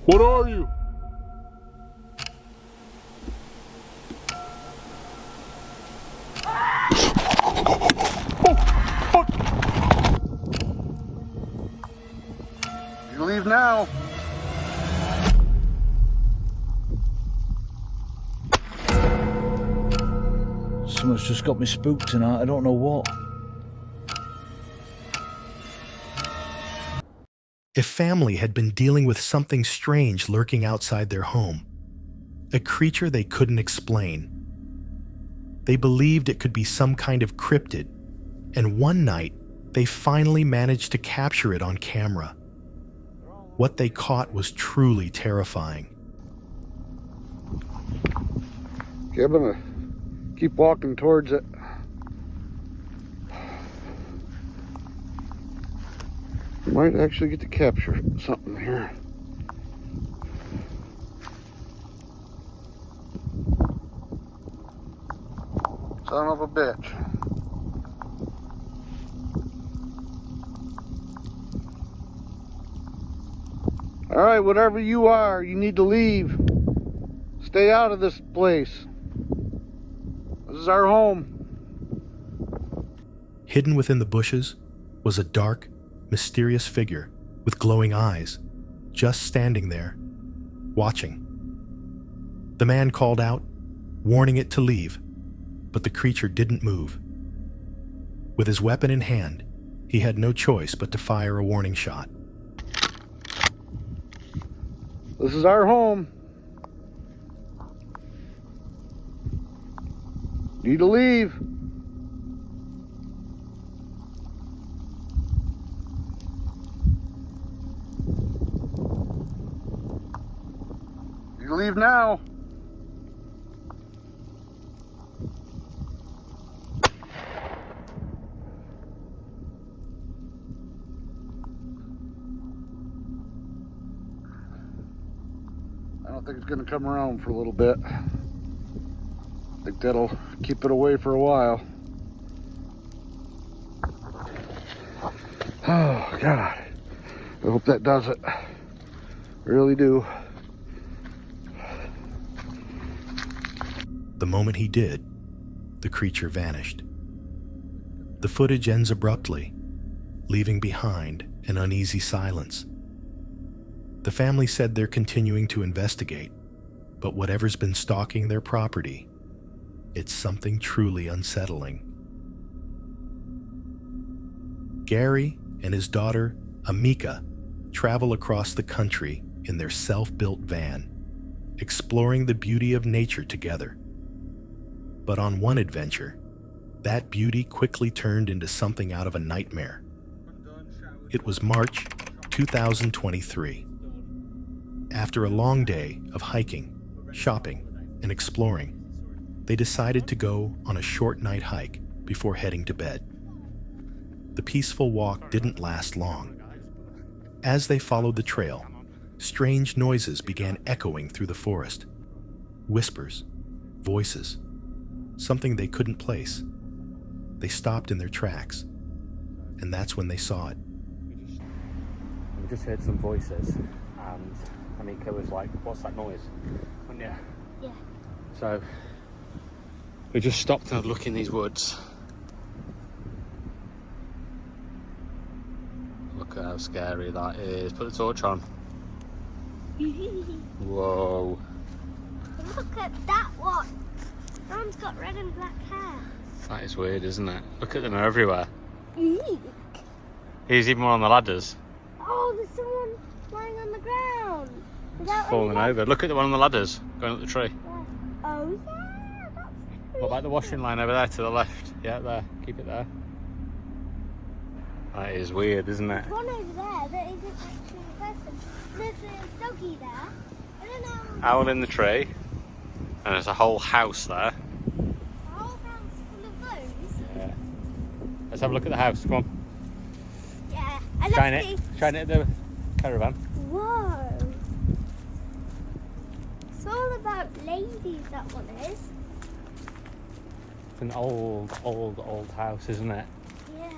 What are you? You leave now. Someone's just got me spooked tonight, I don't know what. A family had been dealing with something strange lurking outside their home, a creature they couldn't explain. They believed it could be some kind of cryptid, and one night they finally managed to capture it on camera. What they caught was truly terrifying. Okay, I'm gonna keep walking towards it. Might actually get to capture something here. Son of a bitch. All right, whatever you are, you need to leave. Stay out of this place. This is our home. Hidden within the bushes was a dark, mysterious figure with glowing eyes, just standing there, watching. The man called out, warning it to leave, but the creature didn't move. With his weapon in hand, he had no choice but to fire a warning shot. This is our home. Need to leave. You leave now. I don't think it's going to come around for a little bit. I think that'll keep it away for a while. Oh, God. I hope that does it. I really do. The moment he did, the creature vanished. The footage ends abruptly, leaving behind an uneasy silence. The family said they're continuing to investigate, but whatever's been stalking their property, it's something truly unsettling. Gary and his daughter, Amika, travel across the country in their self-built van, exploring the beauty of nature together. But on one adventure, that beauty quickly turned into something out of a nightmare. It was March 2023. After a long day of hiking, shopping, and exploring, they decided to go on a short night hike before heading to bed. The peaceful walk didn't last long. As they followed the trail, strange noises began echoing through the forest. Whispers, voices, something they couldn't place. They stopped in their tracks, and that's when they saw it. We just heard some voices, and Amika was like, "What's that noise?" Wasn't you? Yeah. So we just stopped and had a look in these woods. Look at how scary that is. Put the torch on. Whoa. Look at that one. That one's got red and black hair. That is weird, isn't it? Look at them, they're everywhere. Eek. Here's even one on the ladders. Oh, there's someone lying on the ground. Without Falling any over. Look at the one on the ladders going up the tree. legs. Oh yeah, that's What about the washing line over there to the left? Yeah, there. Keep it there. That is weird, isn't it? one over there that isn't actually a person. There's a doggy there. I don't know. Owl in the tree. And there's a whole house there. A whole house full of those. Yeah. Let's have a look at the house. Come on. Yeah. I love Shine these. it. Shine it at the caravan. Whoa. It's all about ladies, that one is. It's an old house, isn't it? Yeah.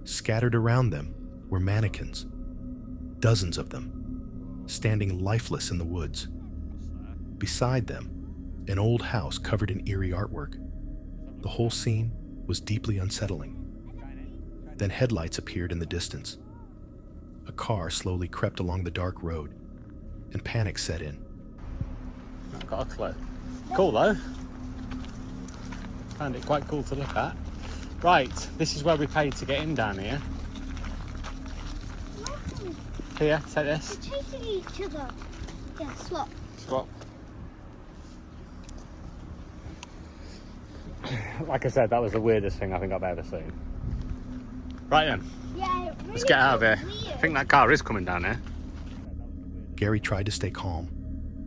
Scattered around them were mannequins, dozens of them, standing lifeless in the woods. Beside them, an old house covered in eerie artwork. The whole scene was deeply unsettling. Then headlights appeared in the distance. A car slowly crept along the dark road, and panic set in. I've got a clue. Cool though. Found it quite cool to look at. Right, this is where we paid to get in down here. Here, take this. They're chasing each other. Yeah, swap. Swap. Like I said, that was the weirdest thing I think I've ever seen. Right then, Yeah, it really let's get out of here. weird. I think that car is coming down here. Gary tried to stay calm,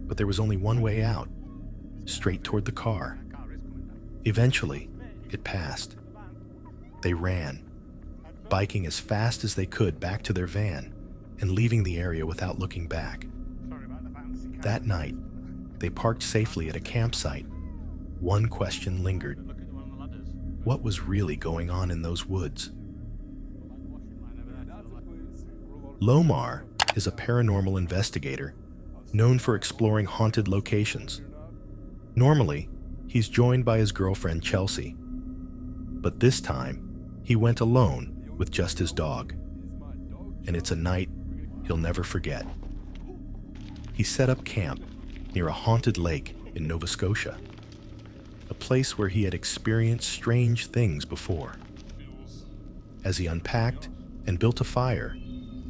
but there was only one way out, straight toward the car. Eventually, it passed. They ran, biking as fast as they could back to their van and leaving the area without looking back. That night, they parked safely at a campsite. One question lingered. What was really going on in those woods? Lomar is a paranormal investigator known for exploring haunted locations. Normally, he's joined by his girlfriend Chelsea. But this time, he went alone with just his dog. And it's a night he'll never forget. He set up camp near a haunted lake in Nova Scotia, a place where he had experienced strange things before. As he unpacked and built a fire,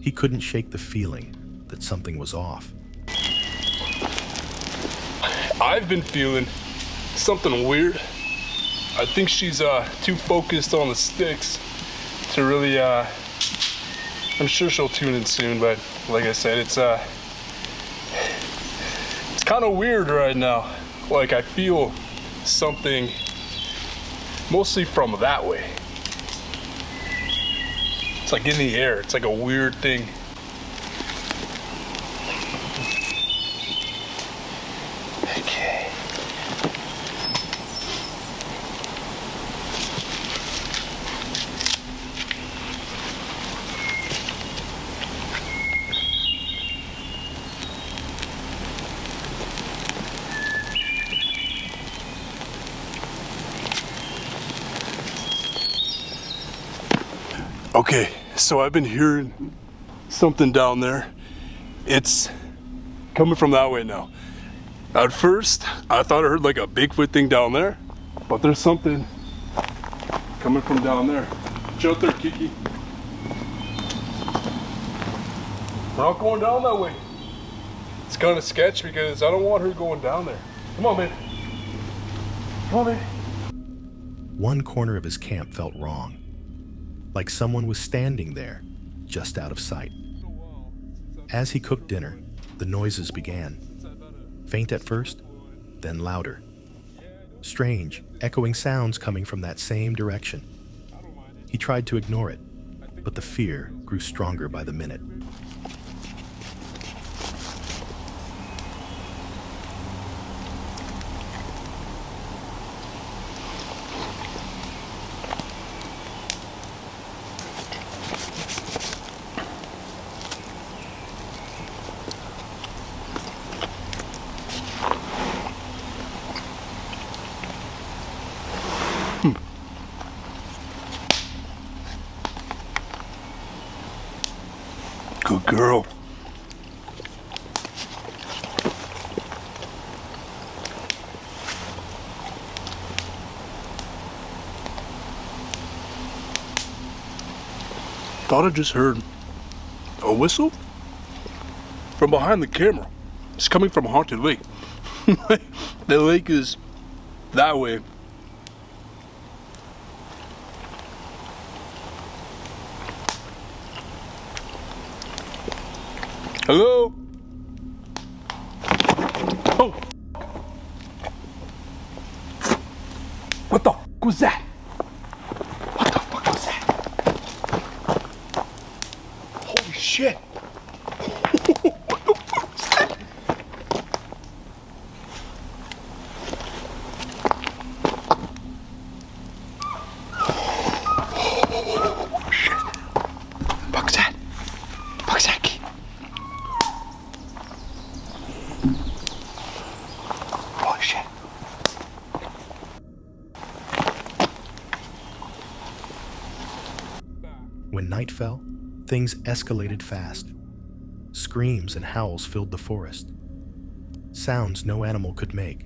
he couldn't shake the feeling that something was off. I've been feeling something weird. I think she's too focused on the sticks to really, I'm sure she'll tune in soon, but like I said, it's kind of weird right now. Like I feel something mostly from that way. It's like in the air. It's like a weird thing. Okay. Okay, so I've been hearing something down there. It's coming from that way now. At first, I thought I heard like a Bigfoot thing down there, but there's something coming from down there. Watch out there, Kiki. Not going down that way. It's kind of sketchy because I don't want her going down there. Come on, man. Come on, man. One corner of his camp felt wrong, like someone was standing there, just out of sight. As he cooked dinner, the noises began. Faint at first, then louder. Strange, echoing sounds coming from that same direction. He tried to ignore it, but the fear grew stronger by the minute. Good girl. Thought I just heard a whistle from behind the camera. It's coming from a haunted lake. The lake is that way. Hello? Oh! What the f was that? What the fuck was that? Holy shit! What the fuck was that? Oh shit! Fuck's that? Fuck's that? Holy shit. When night fell, things escalated fast. Screams and howls filled the forest. Sounds no animal could make.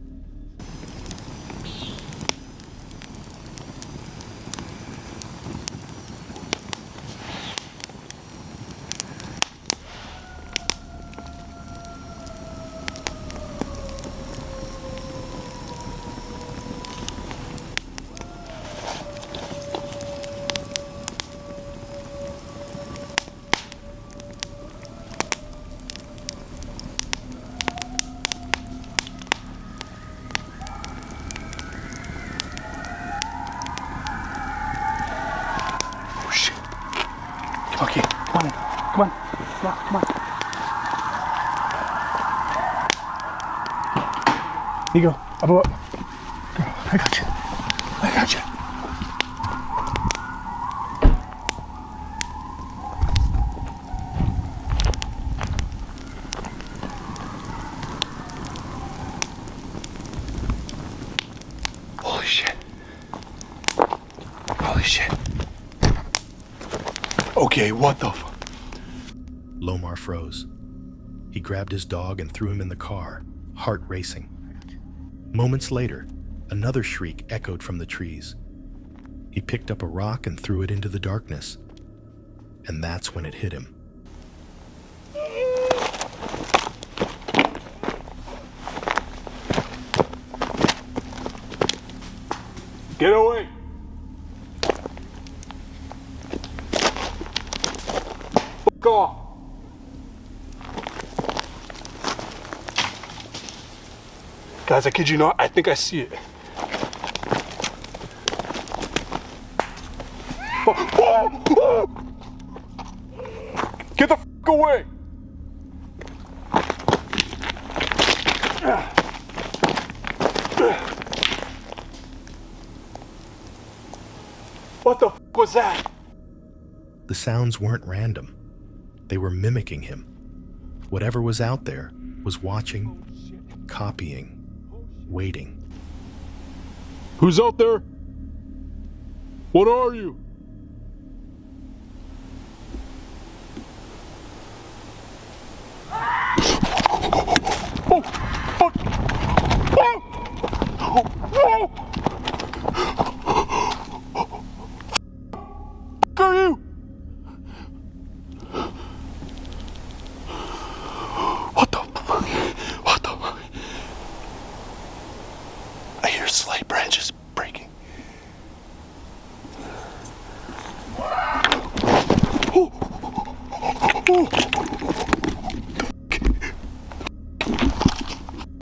Oh shit. Okay, come on in. Come on. Come on. Here you go. Up, up. Girl, I got you. I got you. Holy shit. Holy shit. Okay, what the fuck? Lomar froze. He grabbed his dog and threw him in the car, heart racing. Moments later, another shriek echoed from the trees. He picked up a rock and threw it into the darkness. And that's when it hit him. Get away! Fuck off! Guys, I kid you not, I think I see it. Get the fuck away! What the fuck was that? The sounds weren't random. They were mimicking him. Whatever was out there was watching, copying, waiting. Who's out there? What are you? Oh, fuck! Oh! Oh! Fuck are you? What the fuck? What the fuck? I hear slight branches breaking. Oh! Oh!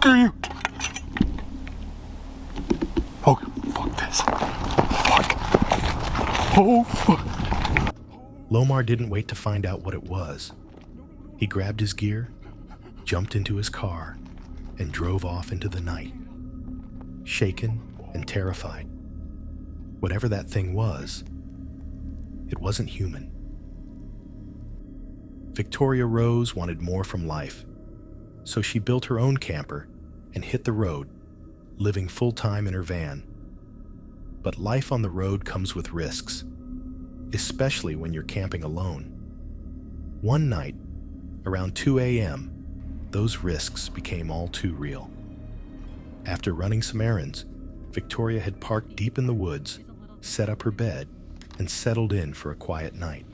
Are you? Oh, fuck this. Fuck. Oh, fuck. Lomar didn't wait to find out what it was. He grabbed his gear, jumped into his car, and drove off into the night. Shaken and terrified. Whatever that thing was, it wasn't human. Victoria Rose wanted more from life, so she built her own camper and hit the road, living full-time in her van. But life on the road comes with risks, especially when you're camping alone. One night, around 2 a.m., those risks became all too real. After running some errands, Victoria had parked deep in the woods, set up her bed, and settled in for a quiet night.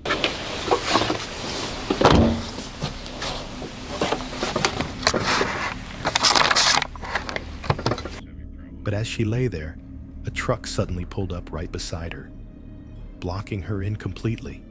But as she lay there, a truck suddenly pulled up right beside her, blocking her in completely.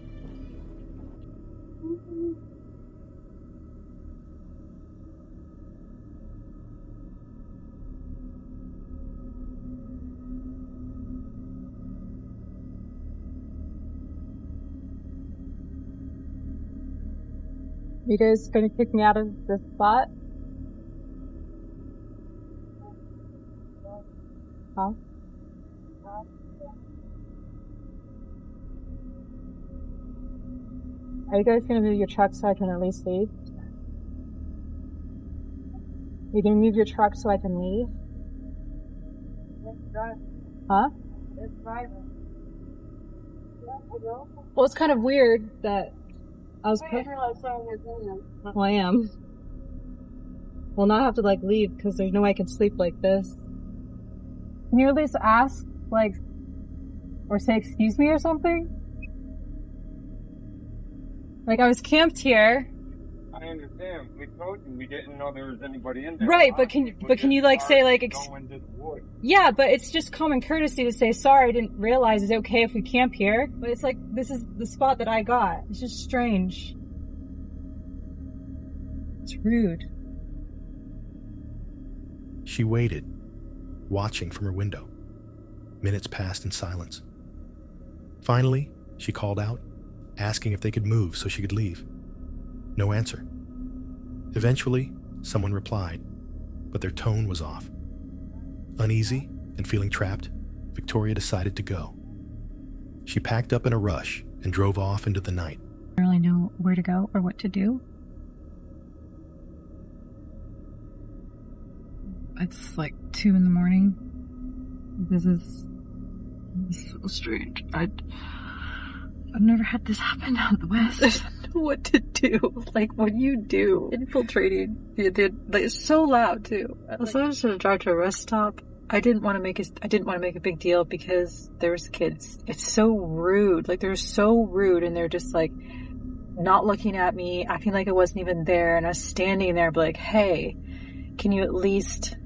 You guys gonna kick me out of this spot? Huh? Are you guys gonna move your truck so I can at least leave? You gonna move your truck so I can leave? Huh? Well, it's kind of weird that I was. Well, I am. Well, now I have to like leave because there's no way I can sleep like this. Can you at least ask, like, or say excuse me or something? Like, I was camped here. I understand. We told you we didn't know there was anybody in there. Right, but can you like say like yeah, but it's just common courtesy to say sorry. I didn't realize. Is it okay if we camp here? But it's like this is the spot that I got. It's just strange. It's rude. She waited, watching from her window. Minutes passed in silence. Finally, she called out, asking if they could move so she could leave. No answer. Eventually, someone replied, but their tone was off. Uneasy and feeling trapped, Victoria decided to go. She packed up in a rush and drove off into the night. I don't really know where to go or what to do. It's like 2 a.m. This is so strange. I've never had this happen out in the West. I don't know what to do. Like, what do you do? Infiltrating. It's so loud too. So I was going to drive to a rest stop. I didn't want to make a big deal because there was kids. It's so rude. Like, they're so rude, and they're just like not looking at me, acting like I wasn't even there, and I was standing there, but like, hey, can you at least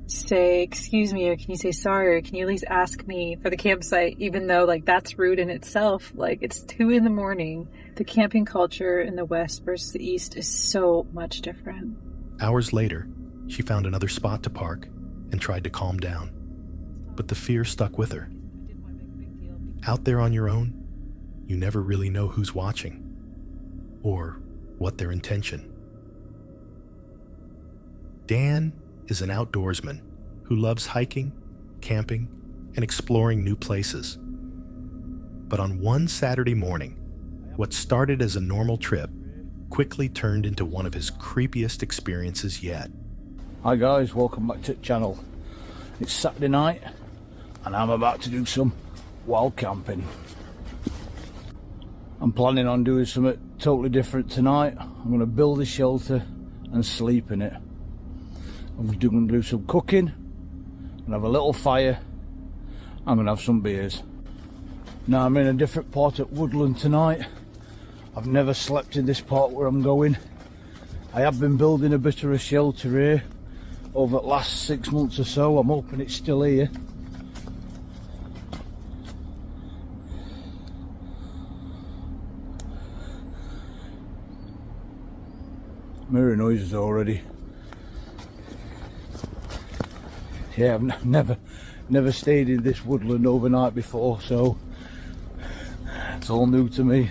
say excuse me, or can you say sorry, or can you at least ask me for the campsite, even though like that's rude in itself. Like, it's 2 a.m. The camping culture in the West versus the East is so much different. Hours later, she found another spot to park and tried to calm down, but the fear stuck with her. Out there on your own, you never really know who's watching or what their intention. Dan is an outdoorsman who loves hiking, camping, and exploring new places. But on one Saturday morning, what started as a normal trip quickly turned into one of his creepiest experiences yet. Hi guys, welcome back to the channel. It's Saturday night and I'm about to do some wild camping. I'm planning on doing something totally different tonight. I'm going to build a shelter and sleep in it. I'm going to do some cooking and have a little fire. I'm going to have some beers. Now I'm in a different part of woodland tonight. I've never slept in this part where I'm going. I have been building a bit of a shelter here over the last 6 months or so. I'm hoping it's still here. I'm hearing noises already. Yeah, I've never stayed in this woodland overnight before, so it's all new to me.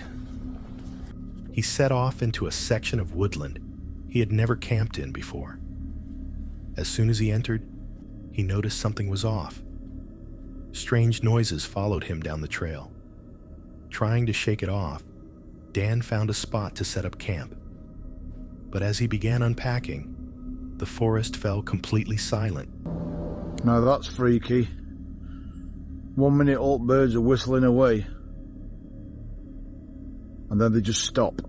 He set off into a section of woodland he had never camped in before. As soon as he entered, he noticed something was off. Strange noises followed him down the trail. Trying to shake it off, Dan found a spot to set up camp. But as he began unpacking, the forest fell completely silent. Now that's freaky. 1 minute old birds are whistling away, and then they just stop,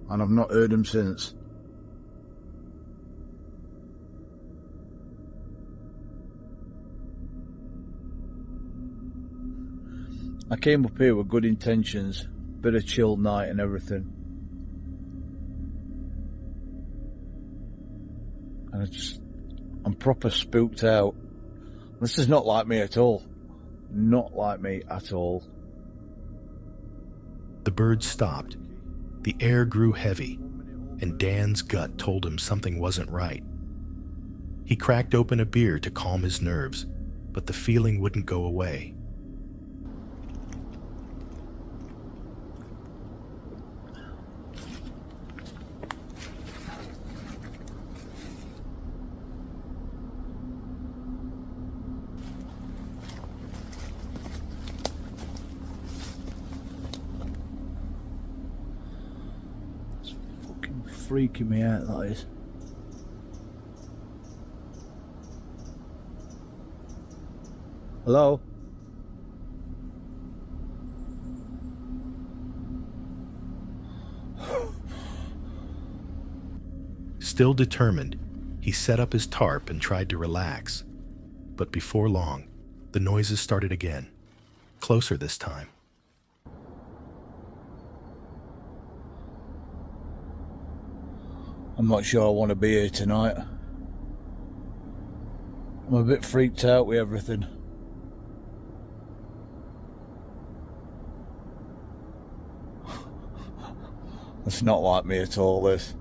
and I've not heard them since. I came up here with good intentions, bit of chilled night and everything. And I'm proper spooked out. This is not like me at all. Not like me at all. The birds stopped. The air grew heavy, and Dan's gut told him something wasn't right. He cracked open a beer to calm his nerves, but the feeling wouldn't go away. Freaking me out, that is. Hello? Still determined, he set up his tarp and tried to relax. But before long, the noises started again, closer this time. I'm not sure I want to be here tonight. I'm a bit freaked out with everything. It's not like me at all, this.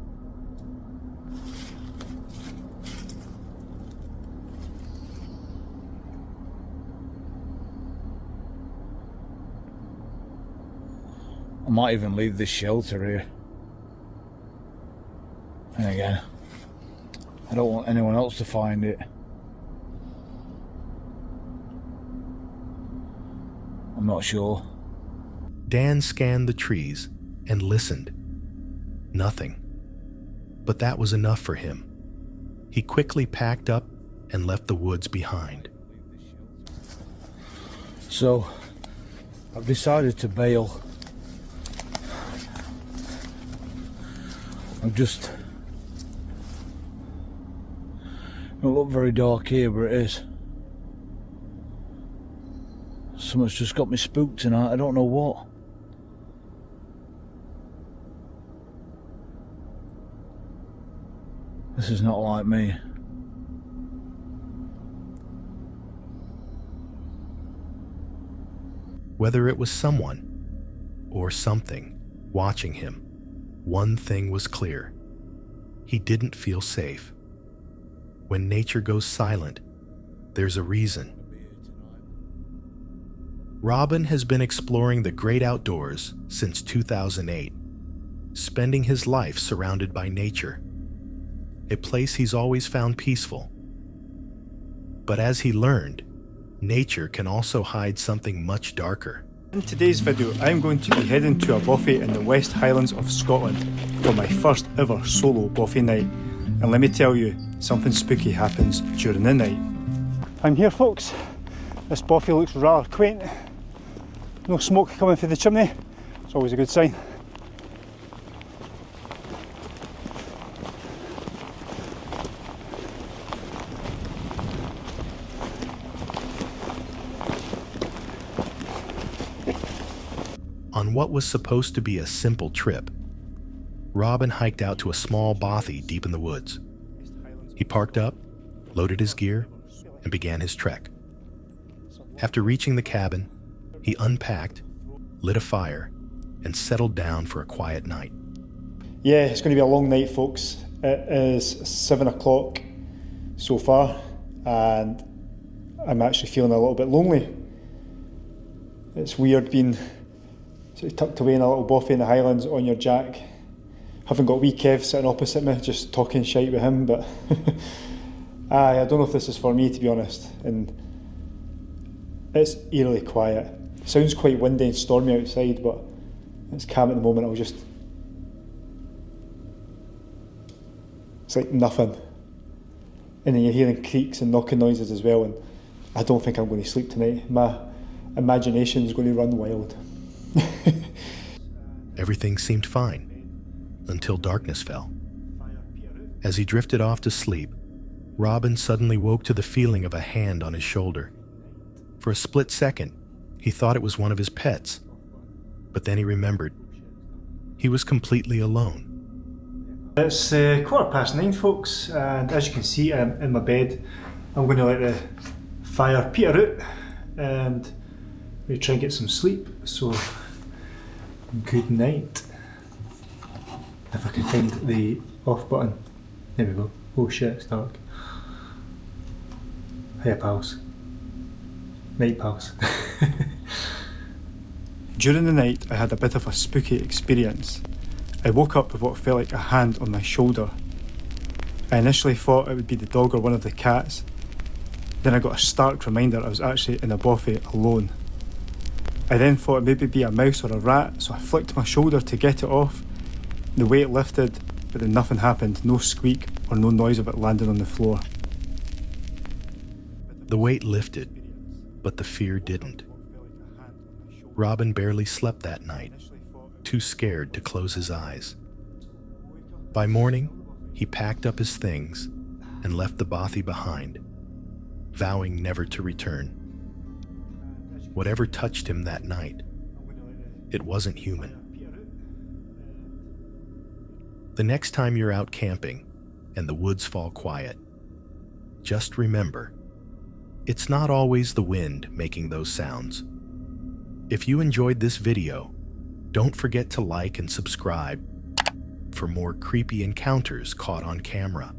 I might even leave this shelter here. And again, I don't want anyone else to find it. I'm not sure. Dan scanned the trees and listened. Nothing. But that was enough for him. He quickly packed up and left the woods behind. So, I've decided to bail. It don't look very dark here, but it is. Something's just got me spooked tonight, I don't know what. This is not like me. Whether it was someone or something watching him, one thing was clear. He didn't feel safe. When nature goes silent, there's a reason. Robin has been exploring the great outdoors since 2008, spending his life surrounded by nature, a place he's always found peaceful. But as he learned, nature can also hide something much darker. In today's video, I'm going to be heading to a Bothy in the West Highlands of Scotland for my first ever solo Bothy night. And let me tell you, something spooky happens during the night. I'm here, folks. This Bothy looks rather quaint. No smoke coming through the chimney. It's always a good sign. On what was supposed to be a simple trip, Robin hiked out to a small bothy deep in the woods. He parked up, loaded his gear, and began his trek. After reaching the cabin, he unpacked, lit a fire, and settled down for a quiet night. Yeah, it's going to be a long night, folks. It is 7 o'clock so far, and I'm actually feeling a little bit lonely. It's weird being sort of tucked away in a little bothy in the Highlands on your jack. Haven't got wee Kev sitting opposite me, just talking shite with him, but I don't know if this is for me, to be honest. And it's eerily quiet. It sounds quite windy and stormy outside, but it's calm at the moment. It's like nothing. And then you're hearing creaks and knocking noises as well, and I don't think I'm going to sleep tonight. My imagination's going to run wild. Everything seemed fine until darkness fell. As he drifted off to sleep, Robin suddenly woke to the feeling of a hand on his shoulder. For a split second, he thought it was one of his pets, but then he remembered. He was completely alone. It's 9:15, folks, and as you can see, I'm in my bed. I'm going to let the fire peter out and we try and get some sleep. So, good night. If I can find the off button. There we go. Oh shit, it's dark. Hiya, pals. Night, pals. During the night, I had a bit of a spooky experience. I woke up with what felt like a hand on my shoulder. I initially thought it would be the dog or one of the cats. Then I got a stark reminder I was actually in a bothy alone. I then thought it maybe be a mouse or a rat, so I flicked my shoulder to get it off. The weight lifted, but then nothing happened, no squeak or no noise of it landing on the floor. The weight lifted, but the fear didn't. Robin barely slept that night, too scared to close his eyes. By morning, he packed up his things and left the Bothy behind, vowing never to return. Whatever touched him that night, it wasn't human. The next time you're out camping and the woods fall quiet, just remember, it's not always the wind making those sounds. If you enjoyed this video, don't forget to like and subscribe for more creepy encounters caught on camera.